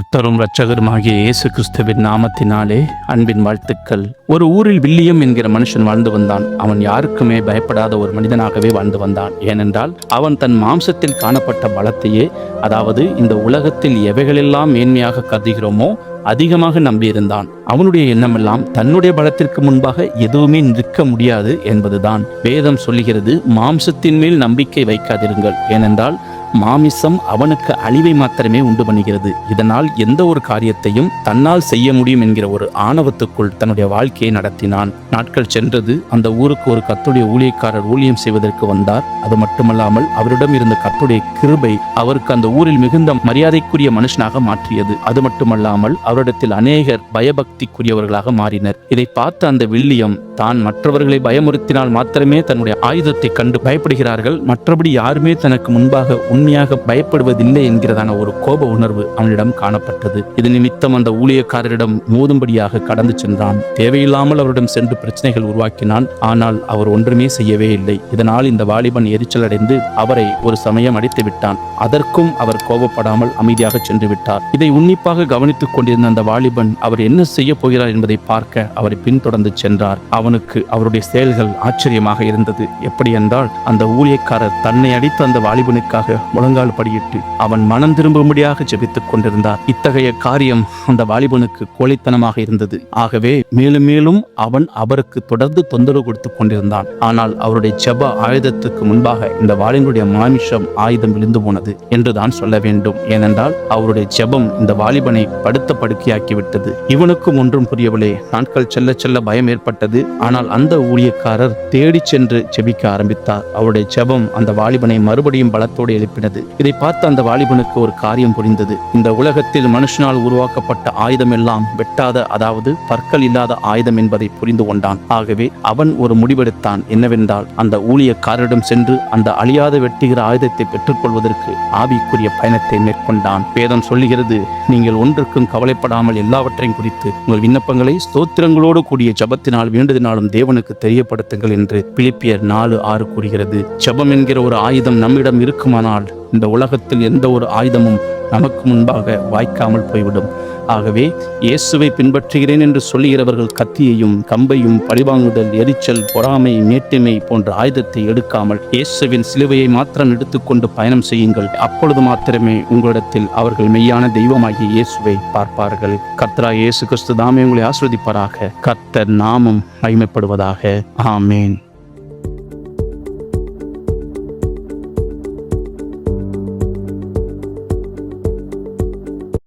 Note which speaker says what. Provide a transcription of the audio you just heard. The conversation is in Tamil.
Speaker 1: கர்த்தரும் இரட்சகருமாகிய இயேசு கிறிஸ்துவின் நாமத்தினாலே அன்பின் வாழ்த்துக்கள். ஒரு ஊரில் வில்லியம் என்கிற மனுஷன் வாழ்ந்து வந்தான். அவன் யாருக்குமே பயப்படாத ஒரு மனிதனாகவே வாழ்ந்து வந்தான். ஏனென்றால் அவன் தன் மாம்சத்தில் காணப்பட்ட பலத்தையே, அதாவது இந்த உலகத்தில் எவைகளெல்லாம் மேன்மையாக கருதுகிறோமோ அதிகமாக நம்பியிருந்தான். அவனுடைய எண்ணமெல்லாம் தன்னுடைய பலத்திற்கு முன்பாக எதுவுமே நிற்க முடியாது என்பதுதான். வேதம் சொல்லுகிறது, மாம்சத்தின் மேல் நம்பிக்கை வைக்காதிருங்கள், ஏனென்றால் மாமிசம் அவனுக்கு அழிவை மாத்திரமே உண்டு பண்ணுகிறது. இதனால் எந்த ஒரு காரியத்தையும் தன்னால் செய்ய முடியும் என்கிற ஒரு ஆணவத்துக்குள் தன்னுடைய வாழ்க்கையை நடத்தினான். நாட்கள் சென்றது. அந்த ஊருக்கு ஒரு கர்த்தருடைய ஊழியக்காரர் ஊழியம் செய்வதற்கு வந்தார். அது மட்டுமல்லாமல் அவரிடம் இருந்த கர்த்தருடைய கிருபை அவருக்கு அந்த ஊரில் மிகுந்த மரியாதைக்குரிய மனுஷனாக மாற்றியது. அது மட்டுமல்லாமல் அவரிடத்தில் அநேகர் பயபக்திக்குரியவர்களாக மாறினர். இதை பார்த்த அந்த வில்லியம் தான் மற்றவர்களை பயமுறுத்தினால் மாத்திரமே தன்னுடைய ஆயுதத்தை கண்டு பயப்படுகிறார்கள், மற்றபடி யாருமே தனக்கு முன்பாக உண்மையாக பயப்படுவதில்லை என்கிறதான ஒரு கோப உணர்வு அவனிடம் காணப்பட்டது. இது நிமித்தம் அந்த ஊழியக்காரரிடம் மோதும்படியாக கடந்து சென்றான். தேவையில்லாமல் அவரிடம் சென்று பிரச்சனைகள் உருவாக்கினான். ஆனால் அவர் ஒன்றுமே செய்யவே இல்லை. இதனால் இந்த வாலிபன் எரிச்சல் அடைந்து அவரை ஒரு சமயம் அடித்து விட்டான். அதற்கும் அவர் கோபப்படாமல் அமைதியாக சென்று விட்டார். இதை உன்னிப்பாக கவனித்துக் கொண்டிருந்த அந்த வாலிபன் அவர் என்ன செய்ய போகிறார் என்பதை பார்க்க அவரை பின்தொடர்ந்து சென்றார். அவனுக்கு அவருடைய செயல்கள் ஆச்சரியமாக இருந்தது. எப்படி என்றால், அந்த ஊழியக்காரர் தன்னை அடித்த அந்த வாலிபனுக்காக முழங்கால் படியிட்டு அவன் மனம் திரும்பும்படியாக ஜெபித்துக் கொண்டிருந்தார். இத்தகைய காரியம் அந்த வாலிபனுக்கு கோழைத்தனமாக இருந்தது. ஆகவே மேலும் மேலும் அவன் அவருக்கு தொடர்ந்து தொந்தரவு கொடுத்து கொண்டிருந்தான். ஆனால் அவருடைய ஜெப ஆயுதத்துக்கு முன்பாக இந்த வாலிபனுடைய மாமிசம் ஆயுதம் விழுந்து போனது என்றுதான் சொல்ல வேண்டும். ஏனென்றால் அவருடைய ஜெபம் இந்த வாலிபனை படுத்த படுக்கையாக்கிவிட்டது. இவனுக்கும் ஒன்றும் புரியவில்லை. நாட்கள் செல்ல செல்ல பயம் ஏற்பட்டது. ஆனால் அந்த ஊழியக்காரர் தேடி சென்று ஜெபிக்க ஆரம்பித்தார். அவருடைய ஜெபம் அந்த வாலிபனை மறுபடியும் பலத்தோடு எழுப்பினது. இதை பார்த்து அந்த வாலிபனுக்கு ஒரு காரியம் புரிந்தது. இந்த உலகத்தில் மனுஷனால் உருவாக்கப்பட்ட ஆயுதம் எல்லாம் வெட்டாத, அதாவது பற்கள் இல்லாத ஆயுதம் என்பதை புரிந்து கொண்டான். ஆகவே அவன் ஒரு முடிவெடுத்தான். என்னவென்றால், அந்த ஊழியக்காரரிடம் சென்று அந்த அழியாத வெட்டுகிற ஆயுதத்தை பெற்றுக்கொள்வதற்கு ஆவிக்குரிய பயணத்தை மேற்கொண்டான். வேதம் சொல்லுகிறது, நீங்கள் ஒன்றுக்கும் கவலைப்படாமல் எல்லாவற்றையும் குறித்து உங்கள் விண்ணப்பங்களை ஸ்தோத்திரங்களோடு கூடிய ஜெபத்தினால் வேண்டுதலினாலும் தேவனுக்கு தெரியப்படுத்துங்கள் என்று பிலிப்பியர் 4:6 கூறுகிறது. ஜெபம் என்கிற ஒரு ஆயுதம் நம்மிடம் இருக்குமானால் இந்த உலகத்தில் எந்த ஒரு ஆயுதமும் நமக்கு முன்பாக வாய்க்காமல் போய்விடும். ஆகவே இயேசுவை பின்பற்றுகிறேன் என்று சொல்லுகிறவர்கள் கத்தியையும் கம்பையும் பழிவாங்குதல், எரிச்சல், பொறாமை, மேட்டிமை போன்ற ஆயுதத்தை எடுக்காமல் இயேசுவின் சிலுவையை மாத்திரம் எடுத்துக்கொண்டு பயணம் செய்யுங்கள். அப்பொழுது மாத்திரமே உங்களிடத்தில் அவர்கள் மெய்யான தெய்வமாகிய இயேசுவை பார்ப்பார்கள். கர்த்தராகிய இயேசு கிறிஸ்து தாமே உங்களை ஆசீர்வதிப்பாராக. கர்த்தர் நாமம் மகிமைப்படுவதாக. ஆமேன்.